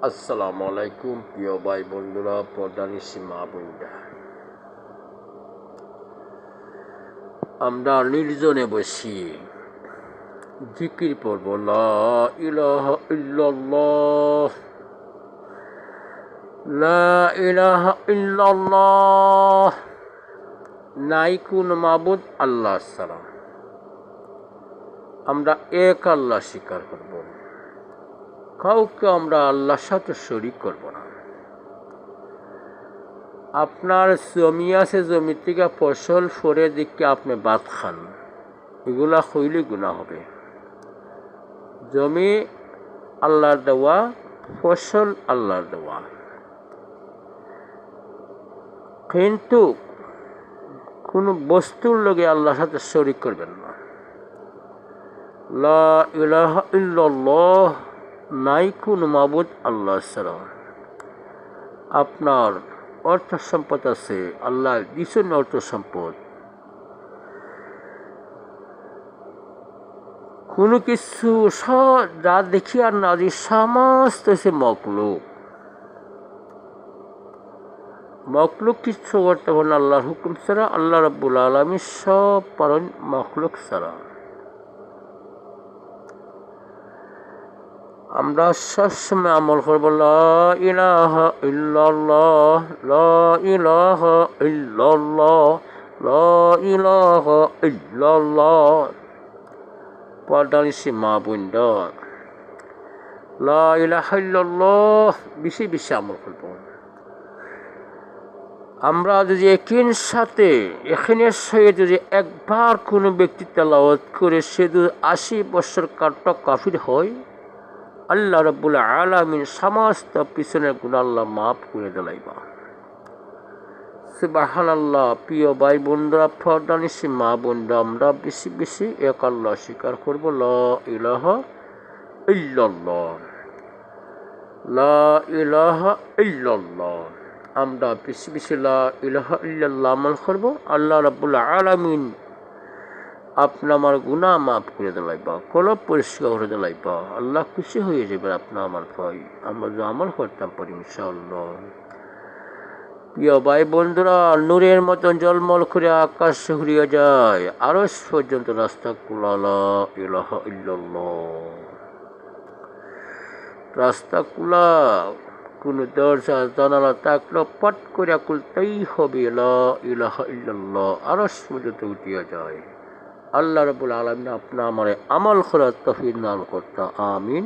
আসসালামু আলাইকুম প্রিয় ভাই বন্ধুরা, পর্দানিশী মা বোনরা, আমরা নির্জনে বসি জিকির পড়ব লা ইলাহা ইল্লাল্লাহ, লা ইলাহা ইল্লাল্লাহ। নাই কোন মাবুদ আল্লাহ ছাড়া। আমরা এক আল্লাহ স্বীকার করব, কাউকে আমরা আল্লাহর সাথে শরীক করব না। আপনার জমি আছে, জমি থেকে ফসল ফরে দিকে আপনি ভাত খান, এগুলা হইলে গুনাহ হবে। জমি আল্লাহর দেওয়া, ফসল আল্লাহর দেওয়া, কিন্তু কোনো বস্তুর লগে আল্লাহর সাথে শরীক করবেন না। লা ইলাহা ইল্লাল্লাহ, নাই কোন মাবুদ আল্লাহ ছাড়া। আপনার অর্থ সম্পদ আছে, আল্লাহ দিছেন অর্থ সম্পদ, কোনো কিছু যা দেখি আর না দেখি সমস্ত হচ্ছে মখলুক কিছু করতে পারেন আল্লাহর হুকুম ছাড়া। আল্লাহ রাব্বুল আলামিন সব পারেন মখলুক ছাড়া। আমরা সবসময় আমল করবো লা ইলাহা ইল্লাল্লাহ, লা ইলাহা ইল্লাল্লাহ, লা ইলাহা ইল্লাল্লাহ। পর্দানিশী মা বোনরা, লা ইলাহা ইল্লাল্লাহ বেশি বেশি আমল করব। আমরা যদি এখানের সহিত যদি একবার কোনো ব্যক্তি তেলাওয়াত করে সে যদি 80 বছর কাফির হয়, আল্লাহ রাব্বুল আলামিন সমস্ত পিছনের গুনাহ আল্লাহ মাফ করে দিলাইবা। সুবহানাল্লাহ। প্রিয় ভাই বোনরা, পর্দানিশী মা বোনরা, আমরা বেশি বেশি এক আল্লাহ স্বীকার করব, লা ইলাহা ইল্লাল্লাহ, লা ইলাহা ইল্লাল্লাহ। আমরা বেশি বেশি লা ইলাহা ইল্লাল্লাহ আমল করব। আল্লাহ রাব্বুল আলামিন আপনা আমার গুনাহ মাফ করে দিলাইবা, কলব পরিষ্কার করে দিলাইবা। আল্লাহ খুশি হয়ে যাবে আপনা আমার ভাই, আমরা যে আমল করতাম পারি ইনশাআল্লাহ। প্রিয় ভাই বন্ধুরা, নূরের মতন জলমল করে আকাশ ঘুরিয়ে যায়, আরশ পর্যন্ত রাস্তা খোলা, লা ইলাহা ইল্লাল্লাহ। রাস্তা খোলা, কোনো দরজা জানালা থাকলেও পট করে খুলতেই হবে, লা ইলাহা ইল্লাল্লাহ। আরশ পর্যন্ত উঠিয়া যায়। আল্লাহ রাব্বুল আলামিন আপনা আমারে আমল করার তৌফিক দান করতে, আমিন।